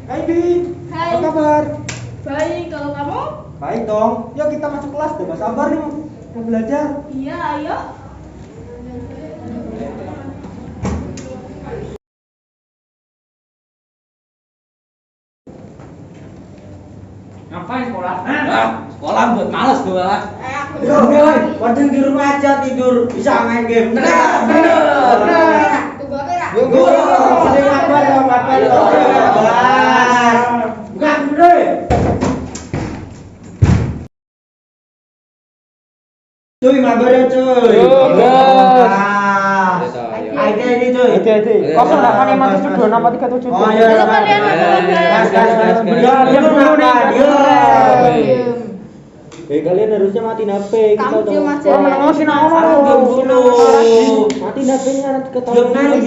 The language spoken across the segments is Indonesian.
Hai Bi, Hai. apa kabar? Baik, kalau kamu? Baik dong, yuk kita masuk kelas, udah gak sabar nih mau belajar. Iya, ayo. Ngapain sekolah? Sekolah buat males gua. Aku Waduh di rumah aja tidur bisa main game. Bener. Tunggu apa ya? Bukan dulu. Cuy, mabar ya cuy. Ada ini cuy. Kok kenapa nih mati sudah nama 37? Oh iya. Halo, kalian apa kabar? Gas. Diam dulu nih. Kalian harusnya matiin HP. Kamu diam aja. Oh, menengosin aku. Diam dulu. Matiin HP-nya nanti ketahuan. Diam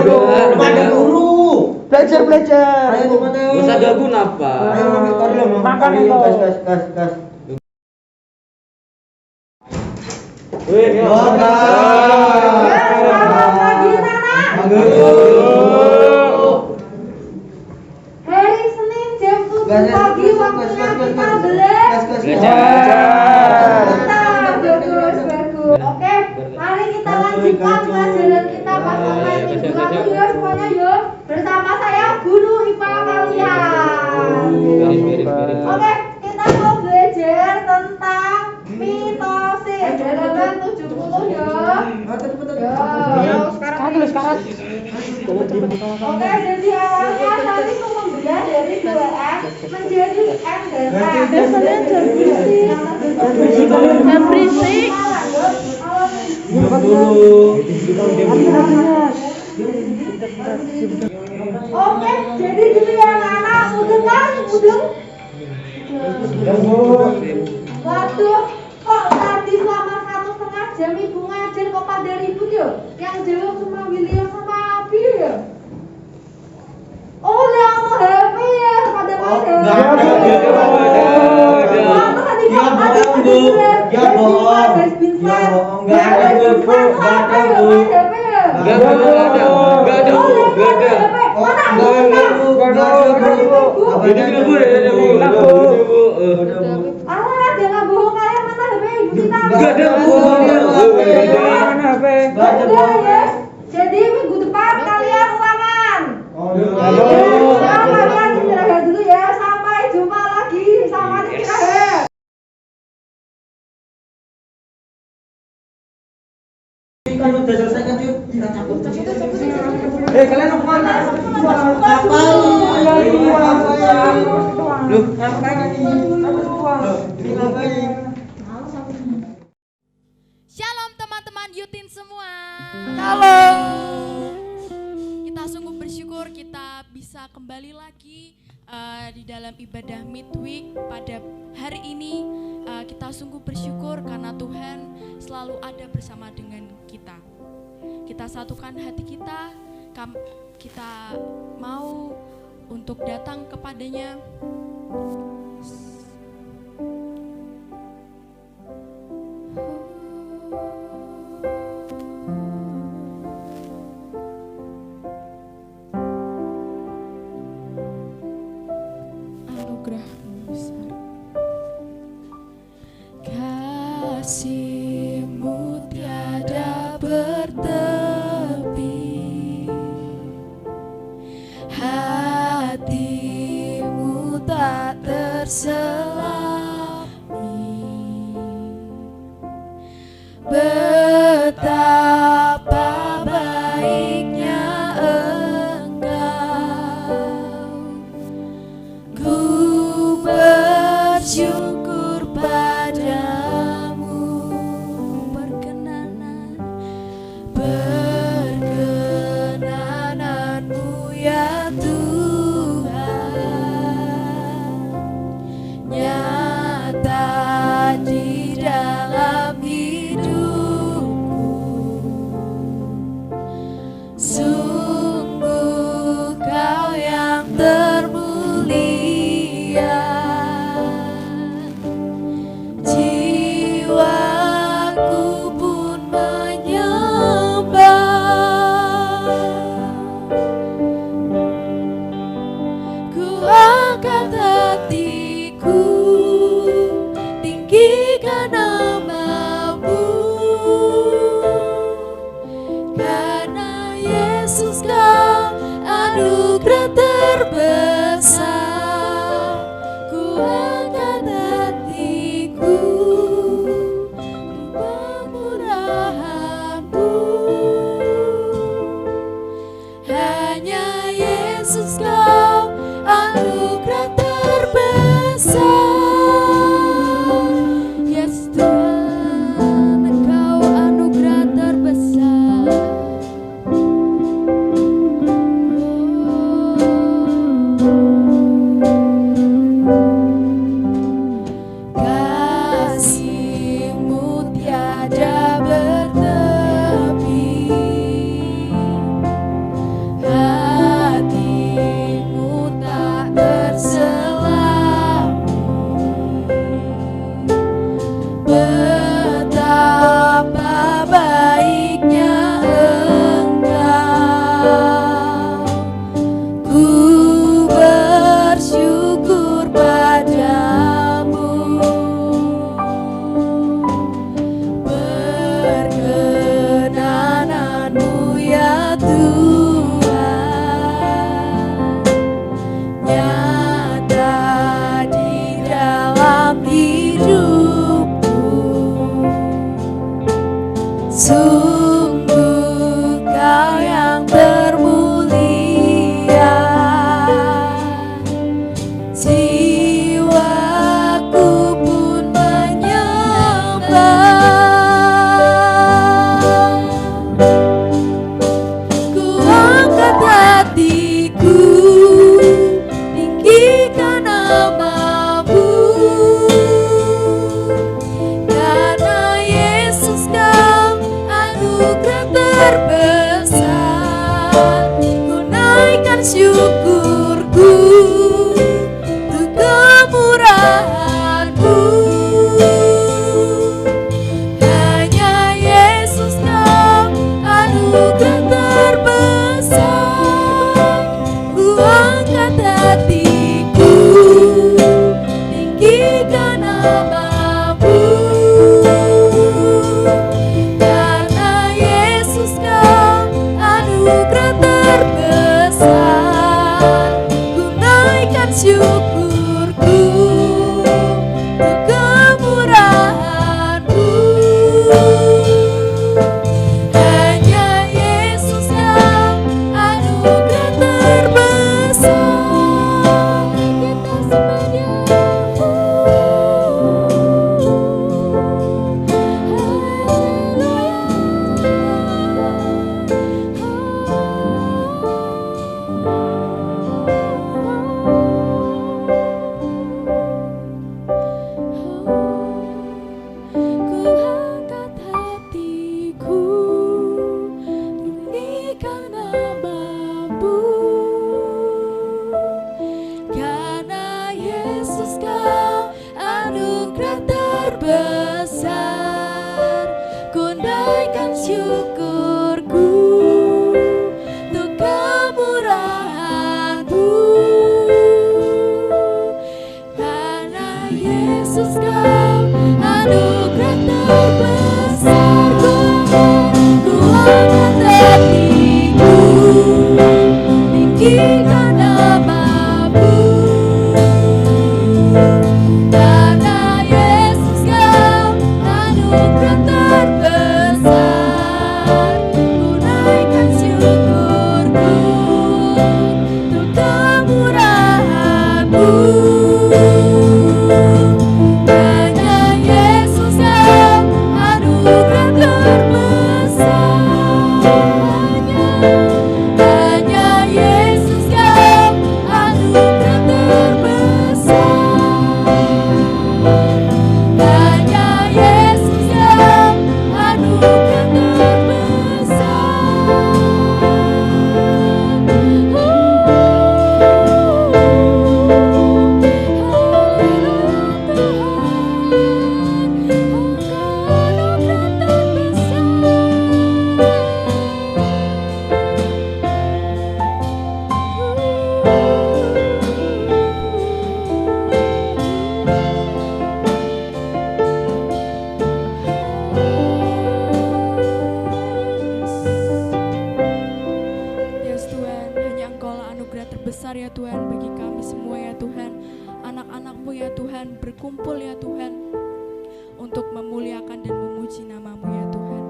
dulu. Ada guru. Belajar. Ayo teman-teman. Gak usah ganggu napa? Ayo Makan itu. Gas. Wih, Selamat pagi, anak. Hari Senin jam 7 pagi waktunya kita belajar. Mantap, bagus. Oke, mari kita lanjutkan pelajaran kita pasal minggu lalu ya semuanya yuk. Bersama saya guru IPA kalian. Oke, kita mau belajar tentang mitosis halaman 70 ya. Sekarang. Oke, jadi awalnya tadi pemberian dari 2M menjadi M dan A. Dasarnya jam berisik. Oke, jadi gitu ya anak-anak. Mudeng kan? Mudeng? Waduh, kok tadi selama 1,5 jam ibu ngajar kok pada ribut ya? Yang jawab cuma William sama Abi ya? Oh, lihat sama HP ya, pada main HP. Mana tadi kok ada dustbin fan? Nggak ada, Bu. Nggak ada, Bu. Main HP ya? Nggak ada. Oh, lihat sama HP. Mana? Alah, jangan bohong kalian, mana HP ibu kita? Nggak ada, Bu. Udah ya. Jadi minggu depan kalian ulangan. Ya, kalian istirahat dulu ya. Sampai jumpa lagi. Selamat istirahat. Kan udah selesai kan cuy? Kita cabut. Kalian mau kemana? Shalom teman-teman Yutin semua. Halo. Kita sungguh bersyukur kita bisa kembali lagi di dalam ibadah midweek pada hari ini. Kita sungguh bersyukur karena Tuhan selalu ada bersama dengan kita. Kita satukan hati kita, kita mau untuk datang kepadanya. Anugerah-Mu besar. Kasih-Mu tiada bertepi, hati-Mu tak terselami. Betapa baiknya Engkau, ku bersyukur padamu. Perkenananmu ya Tuhan, Hanya Yesus kau anugerah terbesar. Yes Tuhan, Engkau anugerah terbesar. Kasih-Mu tiada bertepi, hati-Mu tak terselami. Betapa baiknya Engkau, ku bersyukur padamu. Perkenanan-Mu ya Tuhan, nyata di dalam hidupku. Sungguh Kau yang termulia, jiwaku pun menyembah. Ku angkat hatiku, tinggikan nama-Mu. Karena Yesus Kau anugerah terbesar, ku naikkan syukurku untuk kemurahan-Mu. Hanya Yesus Kau anugerah terbesar, ku angkat hatiku, tinggikan nama-Mu. Karena Yesus Kau anugerah terbesar, ku naikkan syukurku untuk kemurahan-Mu. Hanya Yesus Kau anugerah terbesar, kita sembah Dia. Ku angkat hatiku, tinggikan nama-Mu. Karena Yesus Kau anugerah terbesar, ku naikkan syukurku untuk kemurahan-Mu. Karena Yesus Kau anugerah terbesar, ku angkat hatiku, tinggikan nama-Mu. Karena Yesus Kau anugerah terbesar, ku naikkan syukurku untuk kemurahan-Mu. Hanya Yesus Kau anugerah terbesar, hanya Yesus Kau anugerah terbesar, hanya Yesus Kau anugerah terbesar ya Tuhan bagi kami semua ya Tuhan. Anak-anak-Mu ya Tuhan berkumpul ya Tuhan untuk memuliakan dan memuji nama-Mu ya Tuhan.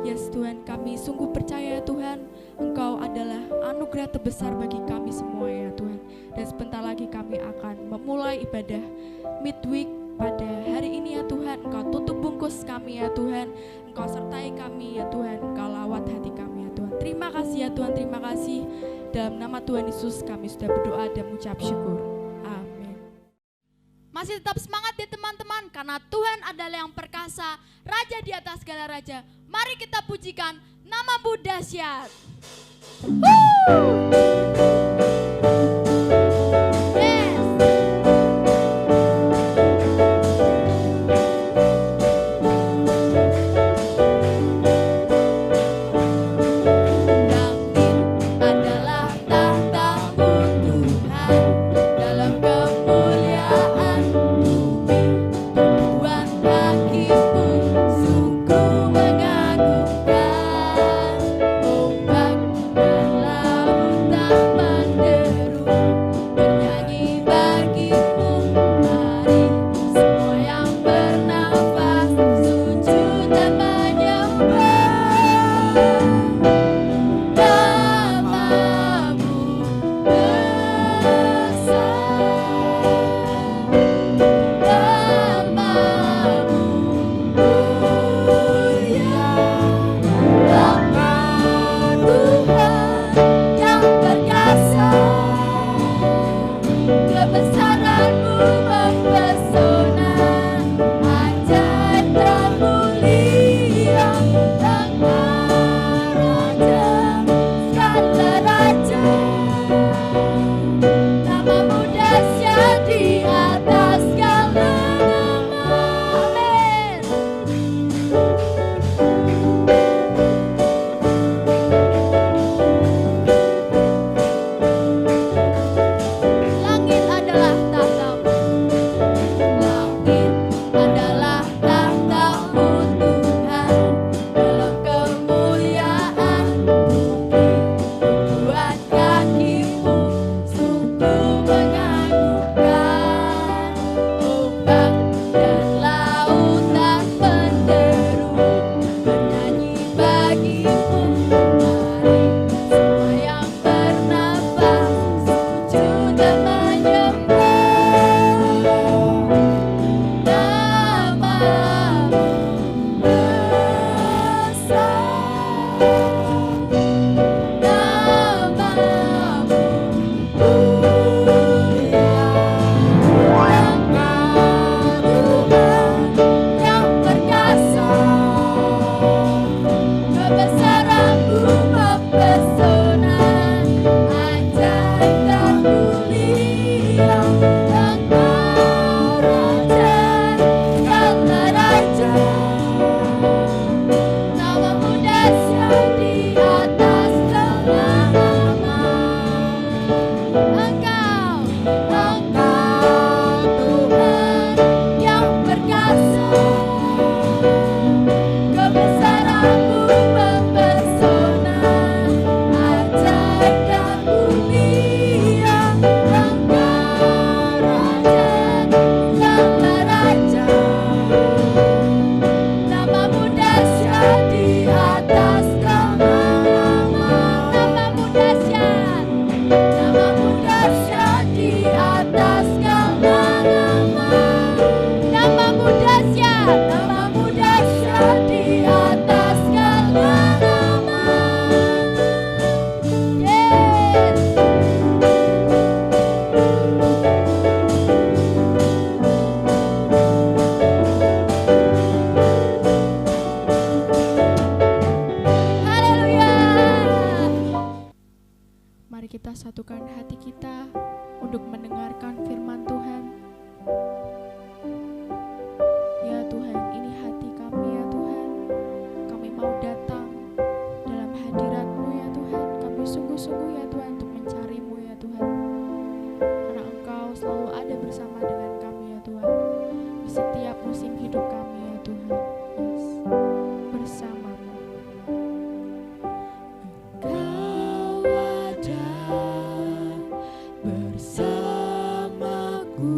Yes Tuhan, kami sungguh percaya ya Tuhan, Engkau adalah anugerah anugerah terbesar bagi kami semua ya Tuhan. Dan sebentar lagi kami akan memulai ibadah midweek pada hari ini ya Tuhan. Engkau tutup bungkus kami ya Tuhan, Engkau sertai kami ya Tuhan, Engkau lawat hati kami ya Tuhan. Terima kasih ya Tuhan, terima kasih. Dalam nama Tuhan Yesus kami sudah berdoa dan mengucap syukur. Amin. Masih tetap semangat ya teman-teman, karena Tuhan adalah yang perkasa, Raja di atas segala raja. Mari kita pujikan nama-Mu dahsyat. Bersamaku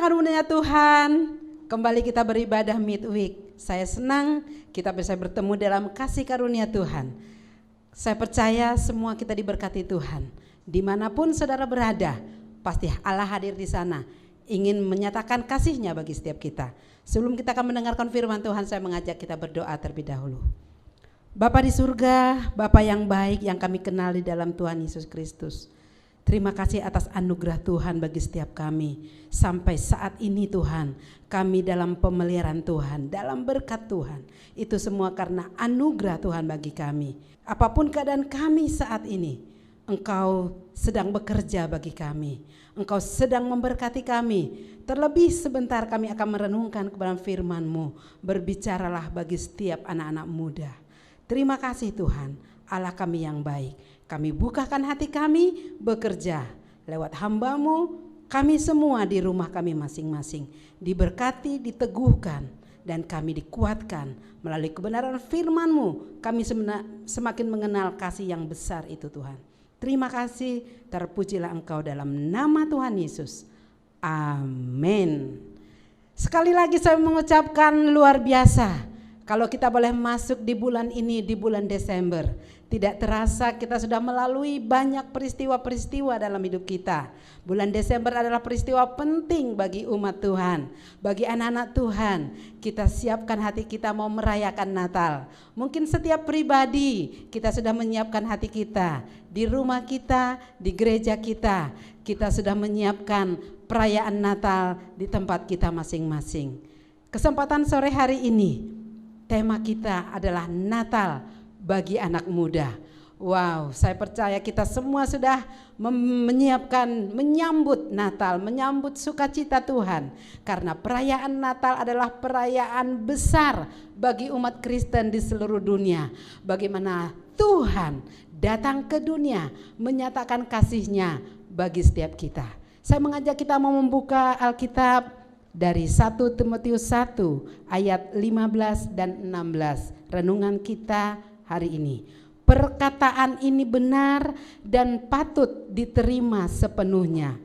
karunia Tuhan, kembali kita beribadah midweek. Saya senang kita bisa bertemu dalam kasih karunia Tuhan. Saya percaya semua kita diberkati Tuhan. Dimanapun saudara berada, pasti Allah hadir di sana, ingin menyatakan kasih-Nya bagi setiap kita. Sebelum kita akan mendengarkan firman Tuhan, saya mengajak kita berdoa terlebih dahulu. Bapa di surga, Bapa yang baik yang kami kenal di dalam Tuhan Yesus Kristus. Terima kasih atas anugerah Tuhan bagi setiap kami. Sampai saat ini Tuhan, kami dalam pemeliharaan Tuhan, dalam berkat Tuhan. Itu semua karena anugerah Tuhan bagi kami. Apapun keadaan kami saat ini, Engkau sedang bekerja bagi kami. Engkau sedang memberkati kami. Terlebih sebentar kami akan merenungkan kepada firman-Mu. Berbicaralah bagi setiap anak-anak muda. Terima kasih Tuhan, Allah kami yang baik. Kami bukakan hati kami bekerja lewat hamba-Mu, kami semua di rumah kami masing-masing diberkati, diteguhkan, dan kami dikuatkan melalui kebenaran firman-Mu. Kami semakin mengenal kasih yang besar itu Tuhan. Terima kasih, terpujilah Engkau dalam nama Tuhan Yesus. Amin. Sekali lagi saya mengucapkan luar biasa. Kalau kita boleh masuk di bulan ini, di bulan Desember, tidak terasa kita sudah melalui banyak peristiwa-peristiwa dalam hidup kita. Bulan Desember adalah peristiwa penting bagi umat Tuhan, bagi anak-anak Tuhan. Kita siapkan hati kita mau merayakan Natal. Mungkin setiap pribadi kita sudah menyiapkan hati kita, di rumah kita, di gereja kita. Kita sudah menyiapkan perayaan Natal di tempat kita masing-masing. Kesempatan sore hari ini, tema kita adalah Natal bagi anak muda. Wow, saya percaya kita semua sudah menyiapkan, menyambut Natal, menyambut sukacita Tuhan. Karena perayaan Natal adalah perayaan besar bagi umat Kristen di seluruh dunia. Bagaimana Tuhan datang ke dunia menyatakan kasih-Nya bagi setiap kita. Saya mengajak kita mau membuka Alkitab dari 1 Timotius 1 ayat 15 dan 16. Renungan kita hari ini. Perkataan ini benar dan patut diterima sepenuhnya.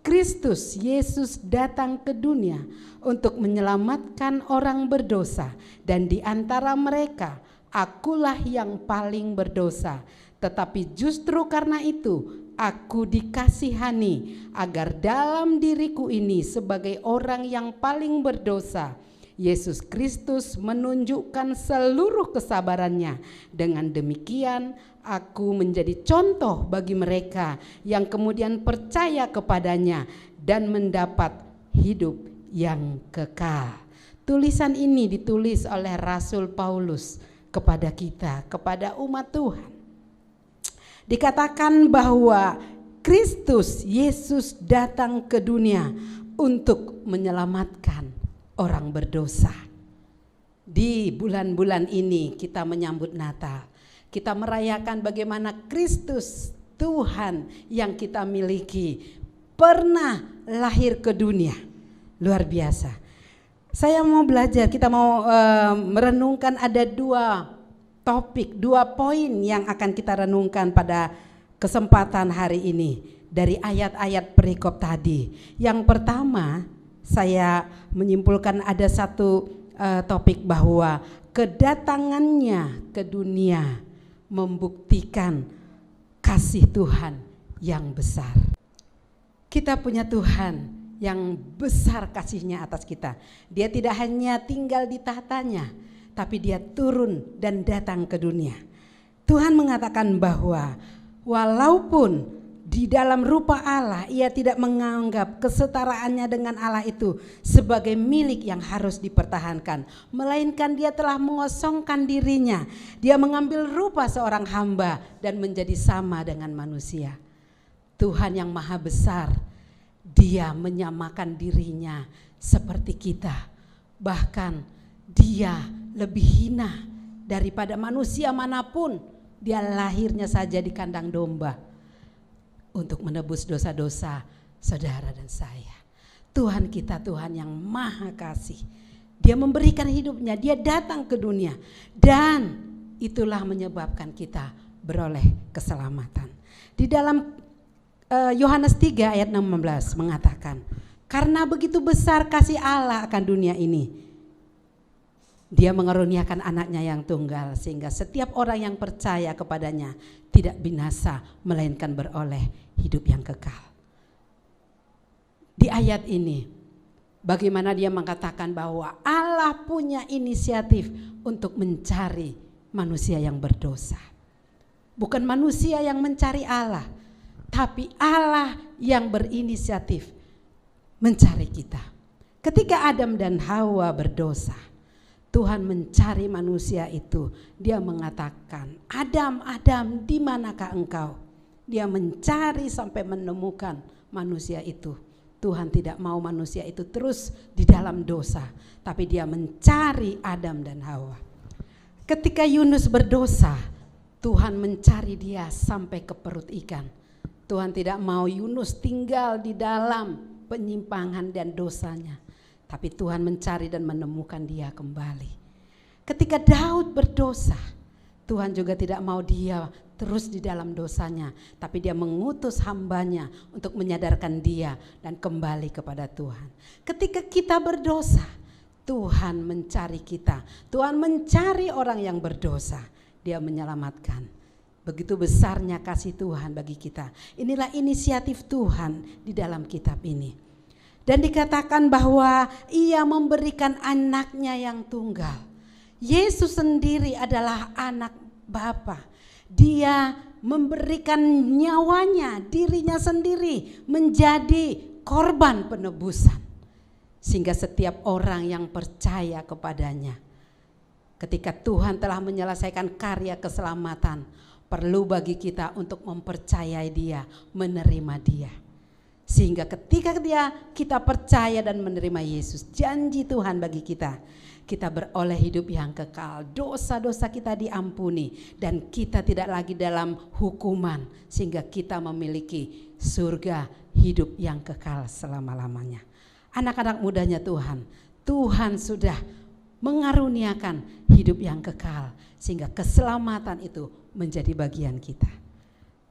Kristus Yesus datang ke dunia untuk menyelamatkan orang berdosa, dan di antara mereka akulah yang paling berdosa. Tetapi justru karena itu aku dikasihani, agar dalam diriku ini sebagai orang yang paling berdosa, Yesus Kristus menunjukkan seluruh kesabarannya. Dengan demikian aku menjadi contoh bagi mereka yang kemudian percaya kepadanya dan mendapat hidup yang kekal. Tulisan ini ditulis oleh Rasul Paulus kepada kita, kepada umat Tuhan. Dikatakan bahwa Kristus Yesus datang ke dunia untuk menyelamatkan orang berdosa. Di bulan-bulan ini kita menyambut Natal. Kita merayakan bagaimana Kristus Tuhan yang kita miliki pernah lahir ke dunia. Luar biasa. Saya mau belajar, kita mau merenungkan ada dua topik, 2 poin yang akan kita renungkan pada kesempatan hari ini dari ayat-ayat perikop tadi. Yang pertama, saya menyimpulkan ada satu topik bahwa kedatangannya ke dunia membuktikan kasih Tuhan yang besar. Kita punya Tuhan yang besar kasih-Nya atas kita. Dia tidak hanya tinggal di tahtanya, tapi dia turun dan datang ke dunia. Tuhan mengatakan bahwa walaupun di dalam rupa Allah, ia tidak menganggap kesetaraannya dengan Allah itu sebagai milik yang harus dipertahankan, melainkan dia telah mengosongkan dirinya. Dia mengambil rupa seorang hamba dan menjadi sama dengan manusia. Tuhan yang maha besar, dia menyamakan dirinya seperti kita. Bahkan dia lebih hina daripada manusia manapun. Dia lahirnya saja di kandang domba untuk menebus dosa-dosa saudara dan saya. Tuhan kita Tuhan yang maha kasih. Dia memberikan hidupnya, dia datang ke dunia, dan itulah menyebabkan kita beroleh keselamatan. Di dalam Yohanes 3 ayat 16 mengatakan, Karena begitu besar kasih Allah akan dunia ini, Dia mengaruniakan anaknya yang tunggal, sehingga setiap orang yang percaya kepadanya tidak binasa, melainkan beroleh hidup yang kekal. Di ayat ini, bagaimana dia mengatakan bahwa Allah punya inisiatif untuk mencari manusia yang berdosa. Bukan manusia yang mencari Allah, tapi Allah yang berinisiatif mencari kita. Ketika Adam dan Hawa berdosa, Tuhan mencari manusia itu. Dia mengatakan, Adam, Adam, di manakah engkau? Dia mencari sampai menemukan manusia itu. Tuhan tidak mau manusia itu terus di dalam dosa, tapi Dia mencari Adam dan Hawa. Ketika Yunus berdosa, Tuhan mencari dia sampai ke perut ikan. Tuhan tidak mau Yunus tinggal di dalam penyimpangan dan dosanya, tapi Tuhan mencari dan menemukan dia kembali. Ketika Daud berdosa, Tuhan juga tidak mau dia terus di dalam dosanya, tapi Dia mengutus hambanya untuk menyadarkan dia dan kembali kepada Tuhan. Ketika kita berdosa, Tuhan mencari kita. Tuhan mencari orang yang berdosa, Dia menyelamatkan. Begitu besarnya kasih Tuhan bagi kita. Inilah inisiatif Tuhan di dalam kitab ini. Dan dikatakan bahwa Ia memberikan anaknya yang tunggal. Yesus sendiri adalah anak Bapa. Dia memberikan nyawanya, dirinya sendiri menjadi korban penebusan. Sehingga setiap orang yang percaya kepadanya, ketika Tuhan telah menyelesaikan karya keselamatan, perlu bagi kita untuk mempercayai Dia, menerima Dia. Sehingga ketika kita percaya dan menerima Yesus, janji Tuhan bagi kita, kita beroleh hidup yang kekal, dosa-dosa kita diampuni, dan kita tidak lagi dalam hukuman, sehingga kita memiliki surga hidup yang kekal selama-lamanya. Anak-anak mudanya Tuhan, Tuhan sudah mengaruniakan hidup yang kekal, sehingga keselamatan itu menjadi bagian kita.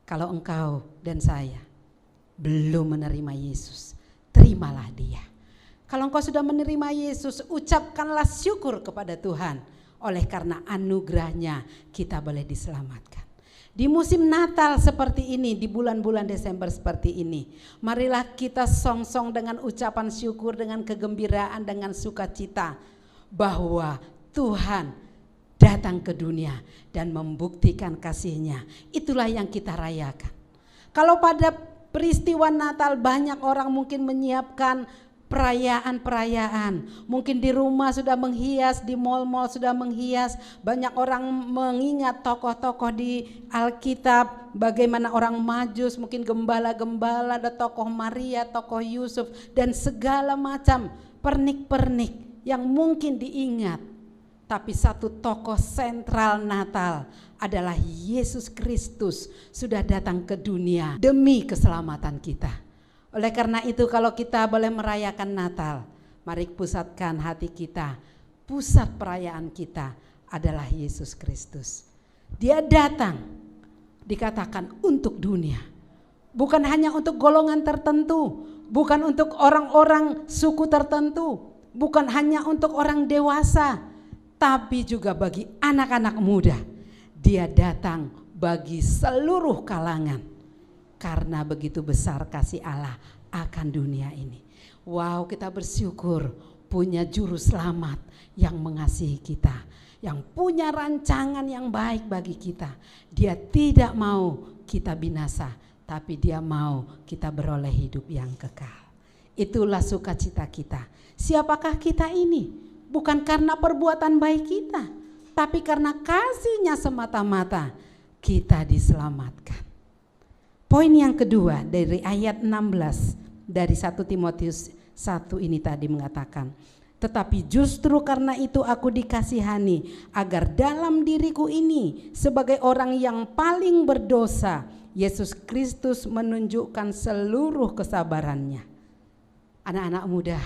Kalau engkau dan saya belum menerima Yesus, terimalah Dia. Kalau engkau sudah menerima Yesus, ucapkanlah syukur kepada Tuhan. Oleh karena anugerahnya kita boleh diselamatkan. Di musim Natal seperti ini, di bulan-bulan Desember seperti ini, marilah kita song-song dengan ucapan syukur, dengan kegembiraan, dengan sukacita, bahwa Tuhan datang ke dunia dan membuktikan kasih-Nya. Itulah yang kita rayakan. Kalau pada peristiwa Natal banyak orang mungkin menyiapkan perayaan-perayaan. Mungkin di rumah sudah menghias, di mal-mal sudah menghias. Banyak orang mengingat tokoh-tokoh di Alkitab, bagaimana orang Majus, mungkin gembala-gembala, ada tokoh Maria, tokoh Yusuf, dan segala macam pernik-pernik yang mungkin diingat. Tapi satu tokoh sentral Natal adalah Yesus Kristus sudah datang ke dunia demi keselamatan kita. Oleh karena itu kalau kita boleh merayakan Natal, mari pusatkan hati kita. Pusat perayaan kita adalah Yesus Kristus. Dia datang, dikatakan untuk dunia. Bukan hanya untuk golongan tertentu, bukan untuk orang-orang suku tertentu, bukan hanya untuk orang dewasa, tapi juga bagi anak-anak muda. Dia datang bagi seluruh kalangan. Karena begitu besar kasih Allah akan dunia ini. Wow, kita bersyukur punya juru selamat yang mengasihi kita, yang punya rancangan yang baik bagi kita. Dia tidak mau kita binasa, tapi Dia mau kita beroleh hidup yang kekal. Itulah sukacita kita. Siapakah kita ini? Bukan karena perbuatan baik kita, tapi karena kasih-Nya semata-mata kita diselamatkan. Poin yang kedua dari ayat 16 dari 1 Timotius 1 ini tadi mengatakan, tetapi justru karena itu aku dikasihani, agar dalam diriku ini sebagai orang yang paling berdosa, Yesus Kristus menunjukkan seluruh kesabarannya. Anak-anak muda,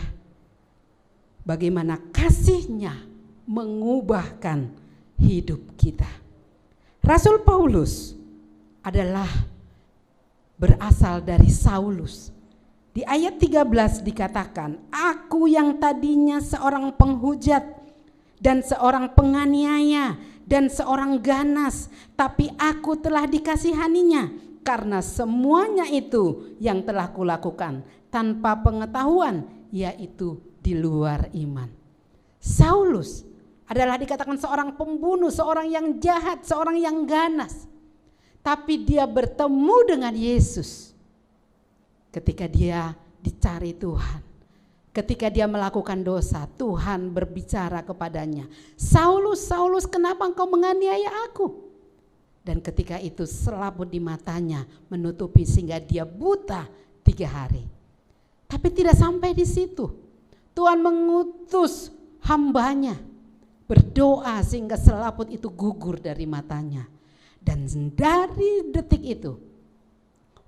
bagaimana kasih-Nya mengubahkan hidup kita. Rasul Paulus adalah berasal dari Saulus. Di ayat 13 dikatakan, aku yang tadinya seorang penghujat dan seorang penganiaya dan seorang ganas, tapi aku telah dikasihaninya karena semuanya itu yang telah kulakukan tanpa pengetahuan, yaitu di luar iman. Saulus adalah dikatakan seorang pembunuh, seorang yang jahat, seorang yang ganas. Tapi dia bertemu dengan Yesus ketika dia dicari Tuhan. Ketika dia melakukan dosa, Tuhan berbicara kepadanya, Saulus, Saulus, kenapa engkau menganiaya aku? Dan ketika itu selaput di matanya menutupi sehingga dia buta 3 hari. Tapi tidak sampai di situ. Tuhan mengutus hambanya berdoa sehingga selaput itu gugur dari matanya. Dan dari detik itu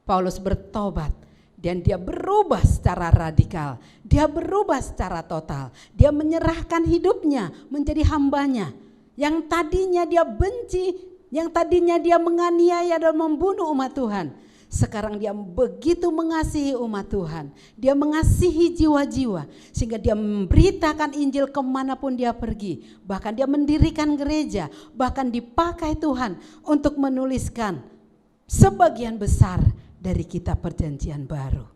Paulus bertobat dan dia berubah secara radikal. Dia berubah secara total. Dia menyerahkan hidupnya menjadi hambanya. Yang tadinya dia benci, yang tadinya dia menganiaya dan membunuh umat Tuhan, sekarang dia begitu mengasihi umat Tuhan. Dia mengasihi jiwa-jiwa sehingga dia memberitakan Injil kemanapun dia pergi. Bahkan dia mendirikan gereja, bahkan dipakai Tuhan untuk menuliskan sebagian besar dari kitab perjanjian baru.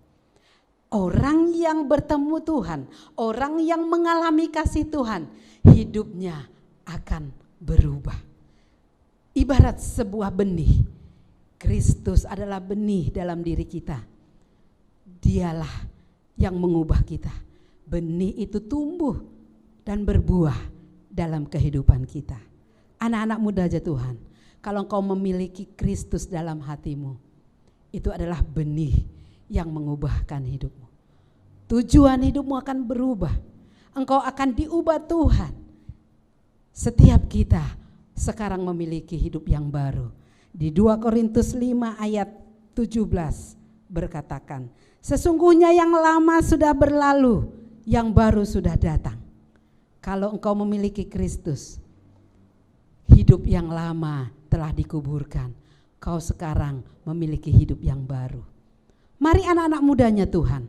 Orang yang bertemu Tuhan, orang yang mengalami kasih Tuhan, hidupnya akan berubah. Ibarat sebuah benih, Kristus adalah benih dalam diri kita. Dialah yang mengubah kita. Benih itu tumbuh dan berbuah dalam kehidupan kita. Anak-anak muda aja Tuhan, kalau engkau memiliki Kristus dalam hatimu, itu adalah benih yang mengubahkan hidupmu. Tujuan hidupmu akan berubah. Engkau akan diubah Tuhan. Setiap kita sekarang memiliki hidup yang baru. Di 2 Korintus 5 ayat 17 berkatakan, sesungguhnya yang lama sudah berlalu, yang baru sudah datang. Kalau engkau memiliki Kristus, hidup yang lama telah dikuburkan. Kau sekarang memiliki hidup yang baru. Mari anak-anak mudanya Tuhan,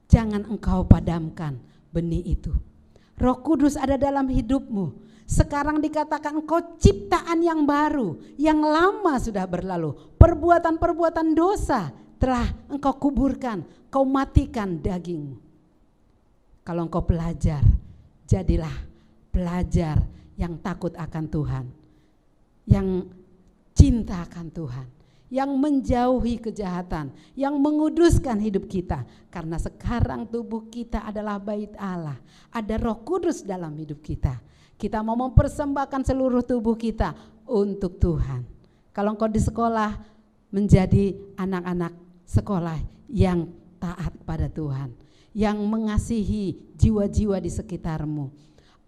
jangan engkau padamkan benih itu. Roh Kudus ada dalam hidupmu. Sekarang dikatakan engkau ciptaan yang baru, yang lama sudah berlalu. Perbuatan-perbuatan dosa telah engkau kuburkan, kau matikan dagingmu. Kalau engkau pelajar, jadilah pelajar yang takut akan Tuhan, yang cinta akan Tuhan, yang menjauhi kejahatan, yang menguduskan hidup kita. Karena sekarang tubuh kita adalah bait Allah, ada Roh Kudus dalam hidup kita. Kita mau mempersembahkan seluruh tubuh kita untuk Tuhan. Kalau engkau di sekolah, menjadi anak-anak sekolah yang taat kepada Tuhan, yang mengasihi jiwa-jiwa di sekitarmu.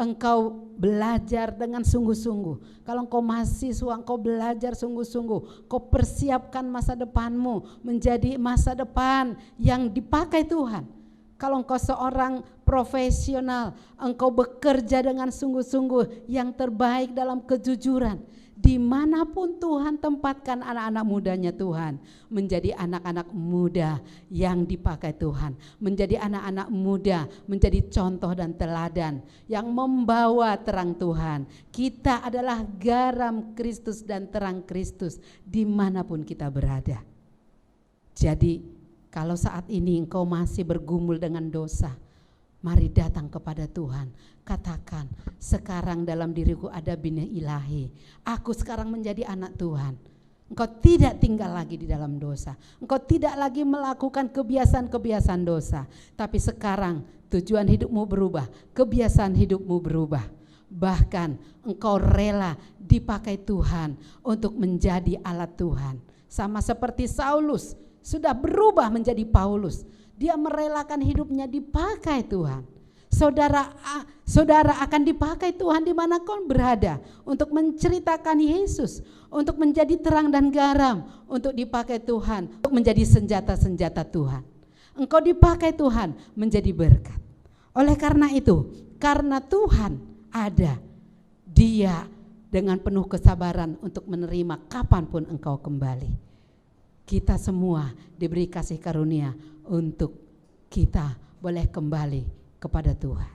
Engkau belajar dengan sungguh-sungguh. Kalau engkau mahasiswa, engkau belajar sungguh-sungguh. Kau persiapkan masa depanmu menjadi masa depan yang dipakai Tuhan. Kalau engkau seorang profesional, engkau bekerja dengan sungguh-sungguh yang terbaik dalam kejujuran. Dimanapun Tuhan tempatkan anak-anak mudanya Tuhan, menjadi anak-anak muda yang dipakai Tuhan, menjadi anak-anak muda, menjadi contoh dan teladan yang membawa terang Tuhan. Kita adalah garam Kristus dan terang Kristus dimanapun kita berada. Jadi kalau saat ini engkau masih bergumul dengan dosa, mari datang kepada Tuhan. Katakan, sekarang dalam diriku ada benih ilahi. Aku sekarang menjadi anak Tuhan. Engkau tidak tinggal lagi di dalam dosa. Engkau tidak lagi melakukan kebiasaan-kebiasaan dosa. Tapi sekarang tujuan hidupmu berubah, kebiasaan hidupmu berubah. Bahkan engkau rela dipakai Tuhan untuk menjadi alat Tuhan. Sama seperti Saulus sudah berubah menjadi Paulus. Dia merelakan hidupnya dipakai Tuhan. Saudara akan dipakai Tuhan di mana kau berada untuk menceritakan Yesus, untuk menjadi terang dan garam, untuk dipakai Tuhan, untuk menjadi senjata-senjata Tuhan. Engkau dipakai Tuhan menjadi berkat. Oleh karena itu, karena Tuhan ada, Dia dengan penuh kesabaran untuk menerima kapanpun engkau kembali. Kita semua diberi kasih karunia untuk kita boleh kembali kepada Tuhan.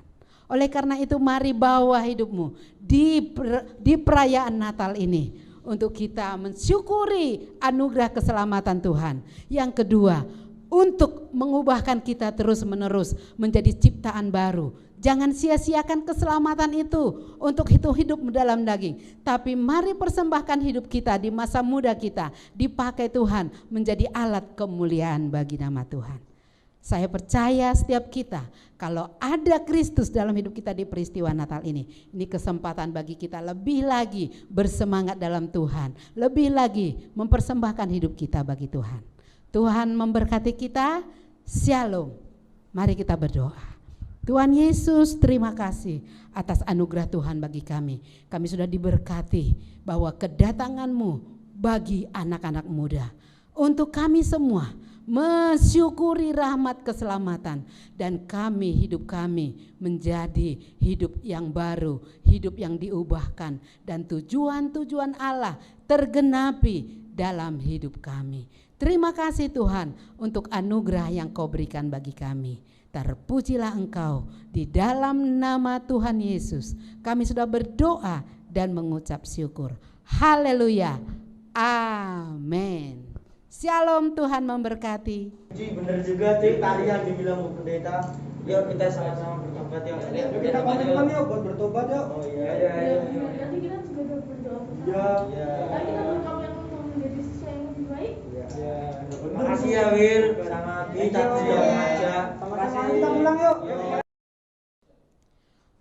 Oleh karena itu mari bawa hidupmu di perayaan Natal ini untuk kita mensyukuri anugerah keselamatan Tuhan. Yang kedua, untuk mengubahkan kita terus-menerus menjadi ciptaan baru. Jangan sia-siakan keselamatan itu untuk hidup dalam daging. Tapi mari persembahkan hidup kita di masa muda kita, dipakai Tuhan menjadi alat kemuliaan bagi nama Tuhan. Saya percaya setiap kita, kalau ada Kristus dalam hidup kita di peristiwa Natal ini kesempatan bagi kita lebih lagi bersemangat dalam Tuhan, lebih lagi mempersembahkan hidup kita bagi Tuhan. Tuhan memberkati kita. Shalom. Mari kita berdoa. Tuhan Yesus, terima kasih atas anugerah Tuhan bagi kami. Kami sudah diberkati bahwa kedatangan-Mu bagi anak-anak muda. Untuk kami semua mensyukuri rahmat keselamatan, dan hidup kami menjadi hidup yang baru, hidup yang diubahkan, dan tujuan-tujuan Allah tergenapi dalam hidup kami. Terima kasih Tuhan untuk anugerah yang Kau berikan bagi kami. Terpujilah Engkau, di dalam nama Tuhan Yesus kami sudah berdoa dan mengucap syukur. Haleluya. Amin. Shalom, Tuhan memberkati. Ci, bener juga Ci, tadi yang dibilang Bu Pendeta. Yuk kita sama-sama bertobat yuk. Yuk kita komitmen yuk buat bertobat yuk. Oh iya. Nanti kita juga berdoa. Iya. Nanti kita berdoa yang menjadi sesuatu yang lebih baik. Iya. Makasih ya Wir, sama kita sudah mengajak. Sama-sama kita pulang yuk.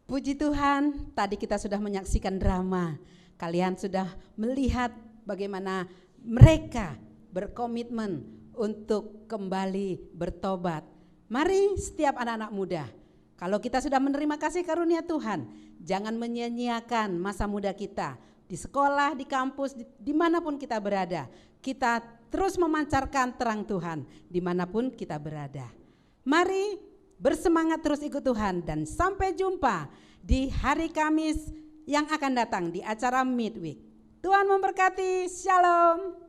Puji Tuhan, tadi kita sudah menyaksikan drama. Kalian sudah melihat bagaimana mereka berkomitmen untuk kembali bertobat. Mari setiap anak-anak muda, kalau kita sudah menerima kasih karunia Tuhan, jangan menyia-nyiakan masa muda kita. Di sekolah, di kampus, dimanapun kita berada, kita terus memancarkan terang Tuhan dimanapun kita berada. Mari bersemangat terus ikut Tuhan, dan sampai jumpa di hari Kamis yang akan datang di acara Midweek. Tuhan memberkati. Shalom.